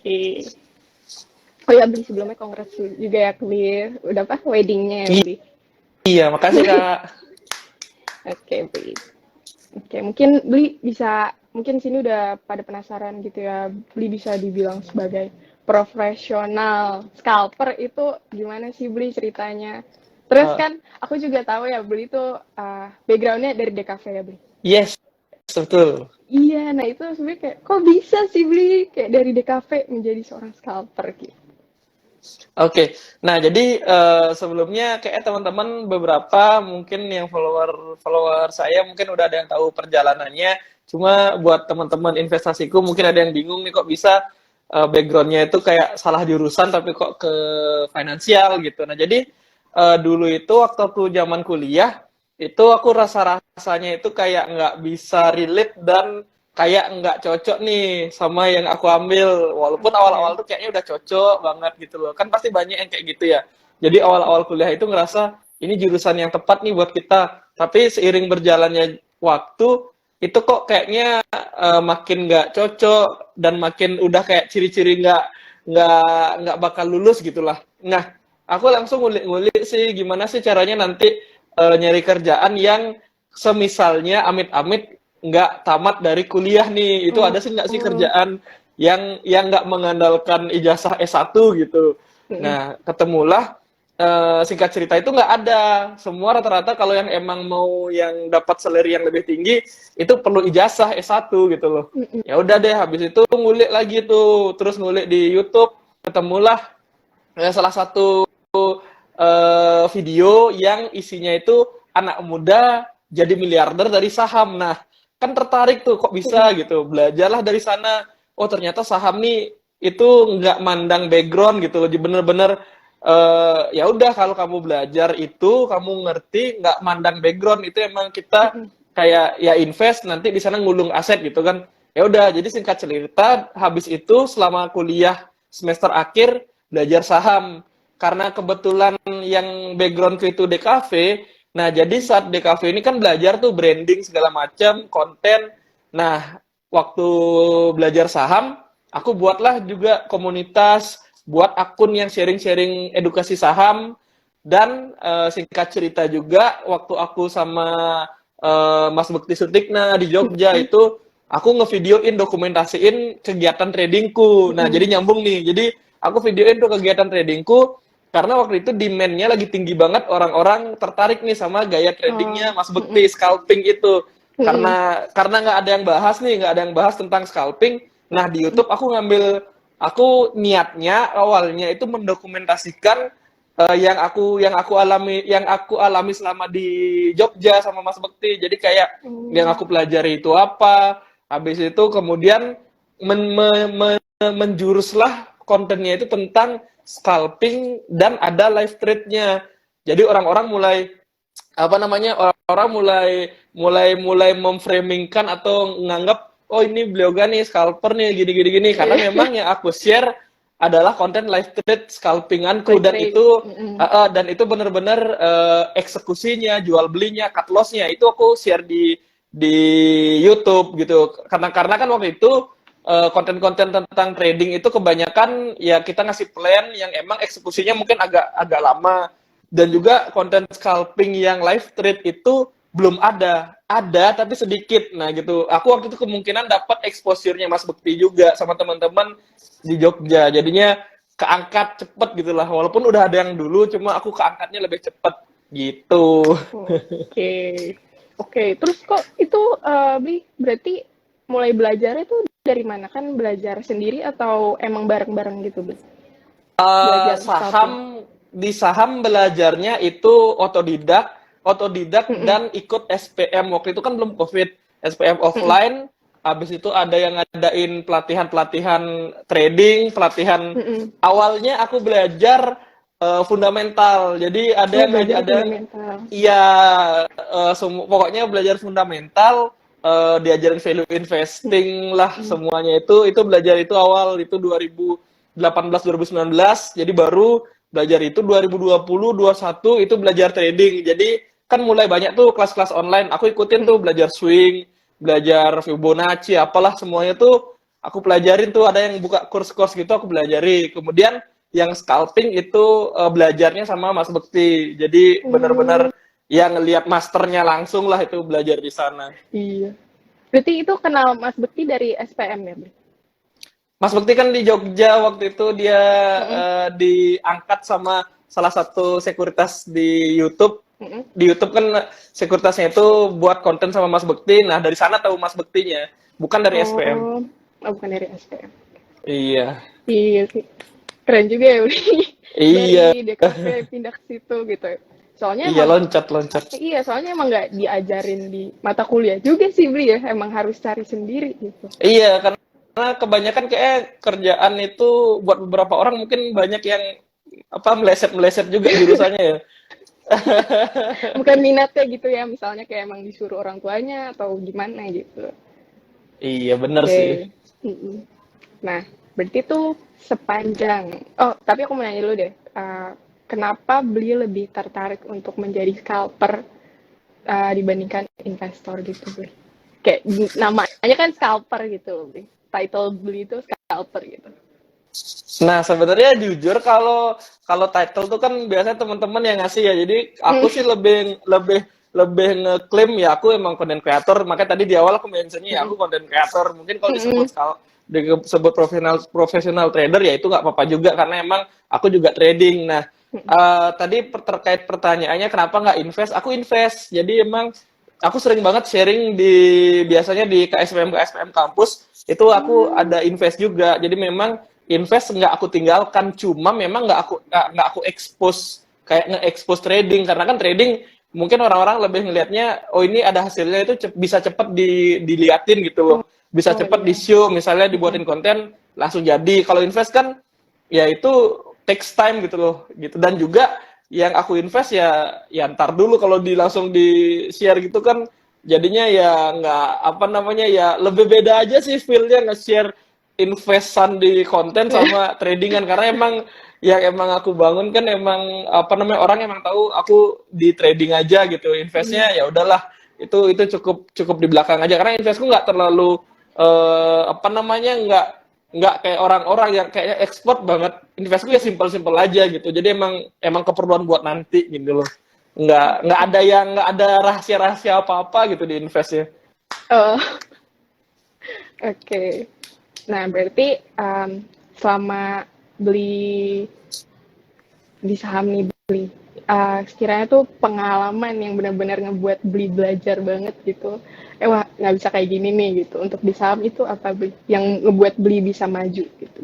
Oke. Oh ya, Bli, sebelumnya congrats juga ya Bli. Udah apa weddingnya ya Bli? Iya, makasih Kak. Oke Bli. Oke, mungkin Bli bisa, mungkin sini udah pada penasaran gitu ya. Bli bisa dibilang sebagai profesional scalper itu gimana sih Bli ceritanya? Terus Eh, kan aku juga tahu ya Bli itu backgroundnya dari DKV ya Bli. yes, betul. Iya, nah itu sebenarnya kayak kok bisa sih Bli kayak dari DKV menjadi seorang scalper gitu. Oke, nah jadi sebelumnya kayak teman-teman beberapa mungkin yang follower saya mungkin udah ada yang tahu perjalanannya. Cuma buat teman-teman investasiku mungkin ada yang bingung nih kok bisa backgroundnya itu kayak salah jurusan tapi kok ke finansial gitu. Nah jadi dulu itu waktu aku zaman kuliah itu aku rasa-rasanya itu kayak nggak bisa relate dan kayak nggak cocok nih sama yang aku ambil. Walaupun awal-awal Oke. tuh kayaknya udah cocok banget gitu loh. Kan pasti banyak yang kayak gitu ya. Jadi awal-awal kuliah itu ngerasa ini jurusan yang tepat nih buat kita. Tapi seiring berjalannya waktu itu kok kayaknya makin nggak cocok dan makin udah kayak ciri-ciri nggak bakal lulus gitulah. Nah, aku langsung ngulik-ngulik sih gimana sih caranya nanti nyari kerjaan yang semisalnya amit-amit nggak tamat dari kuliah nih, itu Oh, ada sih nggak sih oh. kerjaan yang nggak mengandalkan ijazah S1 gitu. Mm-mm. Nah, ketemulah singkat cerita itu nggak ada. Semua rata-rata kalau yang emang mau yang dapat salary yang lebih tinggi itu perlu ijazah S1 gitu loh. Mm-mm. Ya udah deh, habis itu ngulik lagi tuh, terus ngulik di YouTube, ketemulah salah satu video yang isinya itu anak muda jadi miliarder dari saham. Nah, kan tertarik tuh kok bisa Mm-mm. gitu. Belajarlah dari sana. Oh, ternyata saham nih itu nggak mandang background gitu loh. Bener-bener ya udah kalau kamu belajar itu kamu ngerti nggak mandang background itu emang kita Mm-mm. kayak ya invest nanti di sana ngulung aset gitu kan. Ya udah, jadi singkat cerita habis itu selama kuliah semester akhir belajar saham karena kebetulan yang backgroundku itu DKV. Nah, jadi saat DKV ini kan belajar tuh branding segala macam, konten. Nah, waktu belajar saham, aku buatlah juga komunitas, buat akun yang sharing-sharing edukasi saham dan singkat cerita juga waktu aku sama Mas Bekti Sutikna di Jogja Mm-mm. itu aku ngevideoin dokumentasiin kegiatan tradingku. Nah, Mm-mm. jadi nyambung nih. Jadi aku videoin tuh kegiatan tradingku karena waktu itu demand-nya lagi tinggi banget, orang-orang tertarik nih sama gaya tradingnya Oh, Mas Bekti, mm-mm. scalping itu. Mm-mm. Karena nggak ada yang bahas nih, nggak ada yang bahas tentang scalping. Nah, di YouTube aku niatnya awalnya itu mendokumentasikan yang aku alami selama di Jogja sama Mas Bekti. Jadi kayak yang Oh, aku pelajari itu apa, habis itu kemudian menjuruslah kontennya itu tentang scalping dan ada live trade-nya. Jadi orang-orang mulai apa namanya orang-orang mulai mulai mulai memframingkan atau menganggap oh ini beliau nih scalper nih gini gini gini karena memang yang aku share adalah konten live trade scalpinganku live trade. Mm-mm. dan itu benar-benar eksekusinya jual belinya cut lossnya itu aku share di YouTube gitu karena kan waktu itu konten-konten tentang trading itu kebanyakan ya kita ngasih plan yang emang eksekusinya mungkin agak agak lama dan juga konten scalping yang live trade itu belum ada tapi sedikit. Nah gitu aku waktu itu kemungkinan dapat exposure-nya Mas Bekti juga sama teman-teman di Jogja jadinya keangkat cepet gitulah walaupun udah ada yang dulu cuma aku keangkatnya lebih cepet gitu. Oke. Oke, terus kok itu Bli, berarti mulai belajar itu dari mana? Kan belajar sendiri atau emang bareng-bareng gitu, Bli? Belajar scalping. Saham belajarnya itu otodidak Mm-mm. dan ikut SPM waktu itu kan belum COVID, SPM Mm-mm. offline. Habis itu ada yang ngadain pelatihan-pelatihan trading, pelatihan Mm-mm. awalnya aku belajar fundamental. Jadi ada Oh, yang belajar ada fundamental. iya pokoknya belajar fundamental diajarin value investing lah Mm-mm. semuanya itu belajar itu awal itu 2018 2019 jadi baru belajar itu 2020 21 itu belajar trading jadi kan mulai banyak tuh kelas-kelas online aku ikutin tuh Mm-mm. belajar swing belajar Fibonacci apalah semuanya tuh aku pelajarin tuh, ada yang buka kurs-kurs gitu aku pelajari. Kemudian yang scalping itu belajarnya sama Mas Bekti. Jadi benar-benar yang ngelihat masternya langsung lah itu belajar di sana. Iya. Berarti itu kenal Mas Bekti dari SPM ya, Bri? Mas Bekti kan di Jogja waktu itu dia Mm-mm. diangkat sama salah satu sekuritas di YouTube. Mm-mm. Di YouTube kan sekuritasnya itu buat konten sama Mas Bekti. Nah, dari sana tahu Mas Bektinya, bukan dari SPM. Oh, oh, bukan dari SPM. Iya. Iya sih. Keren juga ya, Bri. Dari Iya. DKV pindah ke situ gitu. Soalnya Iya, emang, loncat-loncat. iya, soalnya emang nggak diajarin di mata kuliah juga sih, Bri ya. Emang harus cari sendiri gitu. Iya, karena kebanyakan kayak kerjaan itu buat beberapa orang mungkin banyak yang apa meleset-meleset juga jurusannya ya. Bukan minatnya gitu ya, misalnya kayak emang disuruh orang tuanya atau gimana gitu. Iya, bener sih. Oke. Mm-mm. Nah, berarti tuh sepanjang. Oh, tapi aku mau nanya dulu deh. Kenapa beli lebih tertarik untuk menjadi scalper dibandingkan investor gitu, Bri? Kayak namanya kan scalper gitu, Bri. Title beli itu scalper gitu. Nah, sebenarnya jujur kalau kalau title tuh kan biasanya teman-teman yang ngasih ya. Jadi aku Mm. sih lebih lebih lebih ngeklaim ya aku emang content creator. Makanya tadi di awal aku mentionnya ya Mm-mm. aku content creator. Mungkin kalau disebut Mm-mm. disebut profesional profesional trader ya itu nggak apa-apa juga karena emang aku juga trading. Nah, Mm-mm. tadi terkait pertanyaannya kenapa nggak invest? Aku invest. Jadi emang aku sering banget sharing di biasanya di KSPM kampus itu aku Mm. ada invest juga. Jadi memang invest nggak aku tinggalkan, cuma memang nggak aku expose kayak nge-expose trading karena kan trading mungkin orang-orang lebih ngelihatnya oh ini ada hasilnya itu bisa cepat diliatin gitu loh, Oh, bisa oh cepat di iya. show misalnya Mm-mm. dibuatin konten langsung jadi. Kalau invest kan ya itu takes time gitu loh gitu, dan juga yang aku invest ya ntar dulu kalau langsung di share gitu kan jadinya ya nggak apa namanya ya lebih beda aja sih feelnya nge-share investan di konten sama tradingan karena emang yang emang aku bangun kan emang apa namanya orang emang tahu aku di trading aja gitu, investnya Mm. ya udahlah itu cukup cukup di belakang aja karena investku nggak terlalu apa namanya nggak kayak orang-orang yang kayaknya expert banget, investku ya Mm-mm. simpel-simpel aja gitu, jadi emang emang keperluan buat nanti gitu loh, nggak Oke. ada yang nggak ada rahasia-rahasia apa-apa gitu di investnya. Oh, oke. Nah, berarti selama beli di saham nih beli, sekiranya tuh pengalaman yang benar-benar ngebuat beli belajar banget gitu. Wah, nggak bisa kayak gini nih gitu. Untuk di saham itu apa beli? Yang ngebuat beli bisa maju gitu.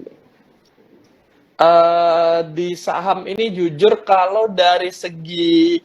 Di saham ini jujur kalau dari segi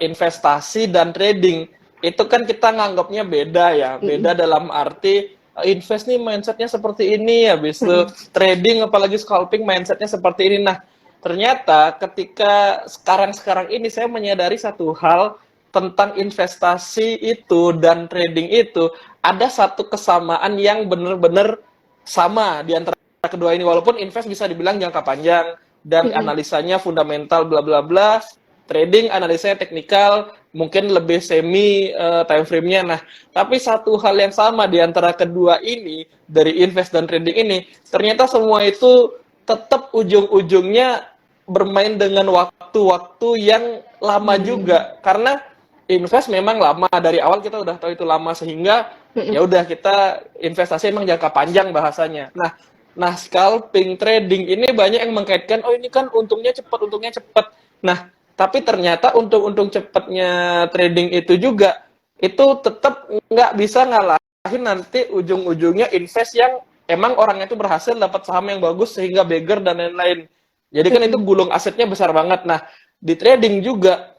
investasi dan trading itu kan kita nganggapnya beda ya, Mm-mm. beda dalam arti invest nih mindsetnya seperti ini, habis itu Mm-mm. trading apalagi scalping mindsetnya seperti ini. Nah, ternyata ketika sekarang ini saya menyadari satu hal tentang investasi itu dan trading itu ada satu kesamaan yang benar-benar sama di antara kedua ini, walaupun invest bisa dibilang jangka panjang dan Mm-mm. analisanya fundamental bla bla bla, trading analisanya teknikal mungkin lebih semi time frame-nya. Nah, tapi satu hal yang sama di antara kedua ini dari invest dan trading ini ternyata semua itu tetap ujung-ujungnya bermain dengan waktu-waktu yang lama Mm. juga karena invest memang lama, dari awal kita udah tahu itu lama sehingga Mm-mm. ya udah kita investasi emang jangka panjang bahasanya. Nah, scalping trading ini banyak yang mengkaitkan, oh ini kan untungnya cepat, untungnya cepat. Nah, tapi ternyata untung-untung cepatnya trading itu juga, itu tetap nggak bisa ngalahin nanti ujung-ujungnya invest yang emang orangnya itu berhasil dapat saham yang bagus sehingga beggar dan lain-lain. Jadi kan itu Mm-mm. gulung asetnya besar banget. Nah, di trading juga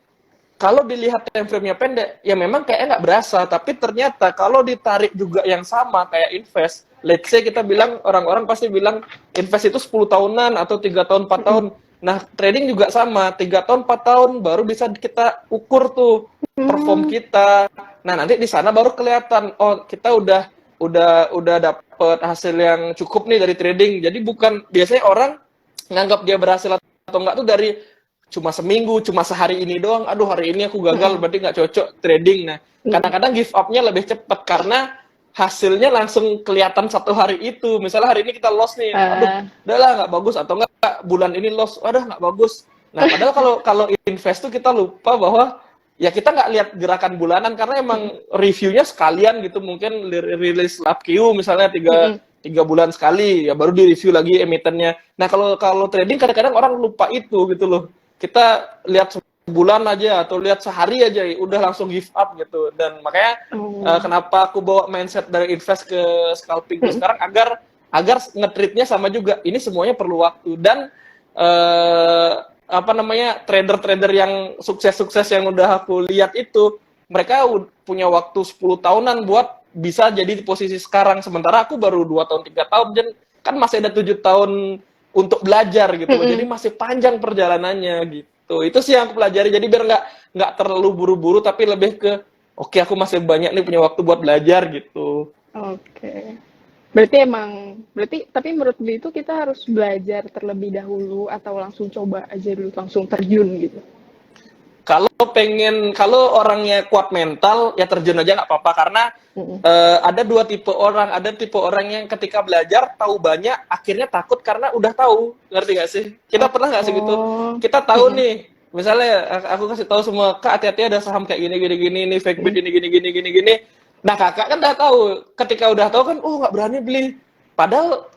kalau dilihat time frame-nya pendek, ya memang kayaknya nggak berasa. Tapi ternyata kalau ditarik juga yang sama kayak invest, let's say kita bilang, orang-orang pasti bilang invest itu 10 tahunan atau 3 tahun, 4 tahun. Mm-mm. Nah, trading juga sama, 3 tahun, 4 tahun baru bisa kita ukur tuh perform Mm. kita. Nah, nanti di sana baru kelihatan, oh kita udah dapet hasil yang cukup nih dari trading. Jadi bukan, biasanya orang nganggap dia berhasil atau enggak tuh dari cuma seminggu, cuma sehari ini doang. Aduh hari ini aku gagal, Mm-mm. berarti nggak cocok trading. Nah, Mm-mm. kadang-kadang give up-nya lebih cepat karena hasilnya langsung kelihatan satu hari itu. Misalnya hari ini kita loss nih, aduh, Ah, udahlah nggak bagus, atau enggak bulan ini loss, aduh nggak bagus. Nah, padahal kalau kalau invest tuh kita lupa bahwa ya kita nggak lihat gerakan bulanan karena emang reviewnya sekalian gitu, mungkin rilis lab Q misalnya mm-mm. tiga bulan sekali, ya baru di review lagi emitennya. Nah, kalau kalau trading kadang-kadang orang lupa itu gitu loh. Kita lihat sebulan aja atau lihat sehari aja udah langsung give up gitu. Dan makanya Oh. kenapa aku bawa mindset dari invest ke scalping ke Mm-mm. sekarang agar agar nge-treatnya sama juga. Ini semuanya perlu waktu dan eh, apa namanya trader-trader yang sukses-sukses yang udah aku lihat itu mereka punya waktu 10 tahunan buat bisa jadi di posisi sekarang, sementara aku baru 2 tahun 3 tahun dan kan masih ada 7 tahun untuk belajar gitu loh. Jadi Mm-mm. masih panjang perjalanannya gitu. Itu sih yang aku pelajari. Jadi biar nggak terlalu buru-buru tapi lebih ke oke, aku masih banyak nih punya waktu buat belajar gitu. Oke. Berarti tapi menurut Bli itu kita harus belajar terlebih dahulu atau langsung coba aja dulu, langsung terjun gitu. Kalau orangnya kuat mental ya terjun aja nggak apa-apa karena Mm-mm. ada dua tipe orang. Ada tipe orang yang ketika belajar tahu banyak akhirnya takut karena udah tahu, ngerti nggak sih? Kita pernah nggak sih gitu? Oh. Kita tahu Mm-mm. nih, misalnya aku kasih tahu semua, kak hati-hati ada saham kayak gini gini gini, ini fake bid Mm-mm. ini gini gini gini gini. Nah kakak kan udah tahu. Ketika udah tahu kan, oh nggak berani beli. Padahal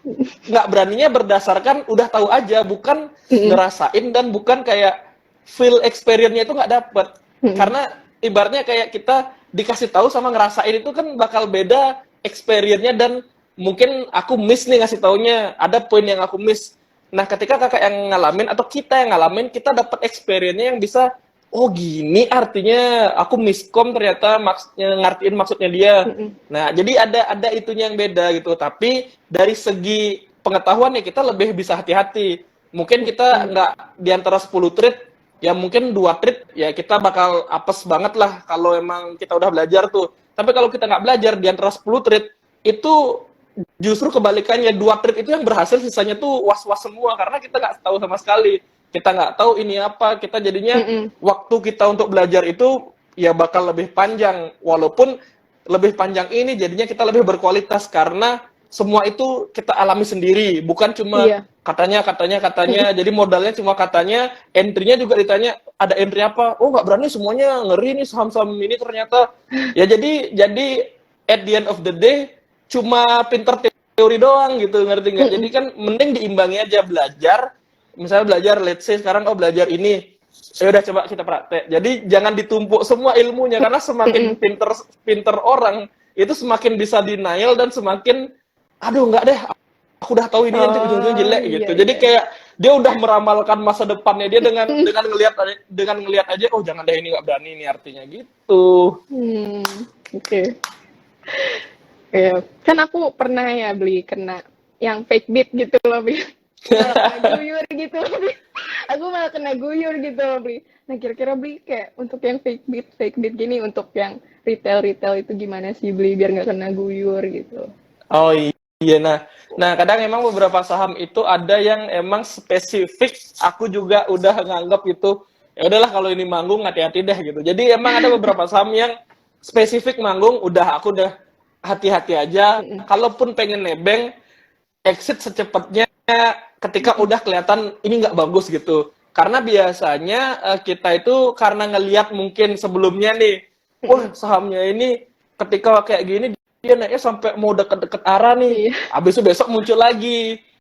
nggak beraninya berdasarkan udah tahu aja, bukan Mm-mm. ngerasain dan bukan kayak feel experience-nya itu nggak dapet. Mm-mm. Karena ibaratnya kayak kita dikasih tahu sama ngerasain itu kan bakal beda experience-nya dan mungkin aku miss nih ngasih taunya, ada poin yang aku miss. Nah, ketika kakak yang ngalamin atau kita yang ngalamin, kita dapat experience-nya yang bisa, oh gini artinya aku miskom ternyata maksudnya ngertiin maksudnya dia. Mm-mm. Nah, jadi ada itunya yang beda gitu. Tapi dari segi pengetahuan ya kita lebih bisa hati-hati. Mungkin kita nggak di antara 10 trade, ya mungkin 2 trade ya kita bakal apes banget lah kalau emang kita udah belajar tuh. Tapi kalau kita nggak belajar di antara 10 trade itu justru kebalikannya, 2 trade itu yang berhasil, sisanya tuh was-was semua karena kita nggak tahu sama sekali. Kita nggak tahu ini apa, kita jadinya Mm-mm. waktu kita untuk belajar itu ya bakal lebih panjang. Walaupun lebih panjang ini jadinya kita lebih berkualitas karena semua itu kita alami sendiri, bukan cuma Iya. katanya. Jadi modalnya cuma katanya, entry-nya juga ditanya ada entry apa? Oh nggak berani, semuanya ngeri nih saham-saham ini ternyata. Ya jadi at the end of the day cuma pinter teori doang gitu, ngerti nggak? Jadi Mm-mm. kan mending diimbangi aja belajar. Misalnya belajar, let's say sekarang belajar ini, ya udah coba kita praktek. Jadi jangan ditumpuk semua ilmunya karena semakin Mm-mm. pinter orang itu semakin bisa denial dan semakin aduh nggak deh, aku udah tahu ini nanti ujung-ujungnya Oh, jelek iya gitu. Jadi iya. kayak dia udah meramalkan masa depannya dia dengan ngelihat aja, oh jangan deh ini nggak berani ini artinya gitu. Hmm, oke. Ya, kan aku pernah ya beli kena yang fake bit gitu loh, Bli. Malah kena guyur gitu loh, Bli. Aku malah kena guyur gitu loh, Bli. Nah, kira-kira Bli kayak untuk yang fake bit gini, untuk yang retail itu gimana sih Bli biar nggak kena guyur gitu. Oh iya, nah kadang emang beberapa saham itu ada yang emang spesifik. Aku juga udah nganggap itu ya udahlah kalau ini manggung hati-hati deh gitu. Jadi emang ada beberapa saham yang spesifik manggung, aku udah hati-hati aja. Mm-mm. Kalaupun pengen nebeng, exit secepatnya ketika udah kelihatan ini nggak bagus gitu. Karena biasanya kita itu karena ngelihat mungkin sebelumnya nih, wah sahamnya ini ketika kayak gini dia naiknya sampai mau deket-deket arah nih. Iya. Habis itu besok muncul lagi.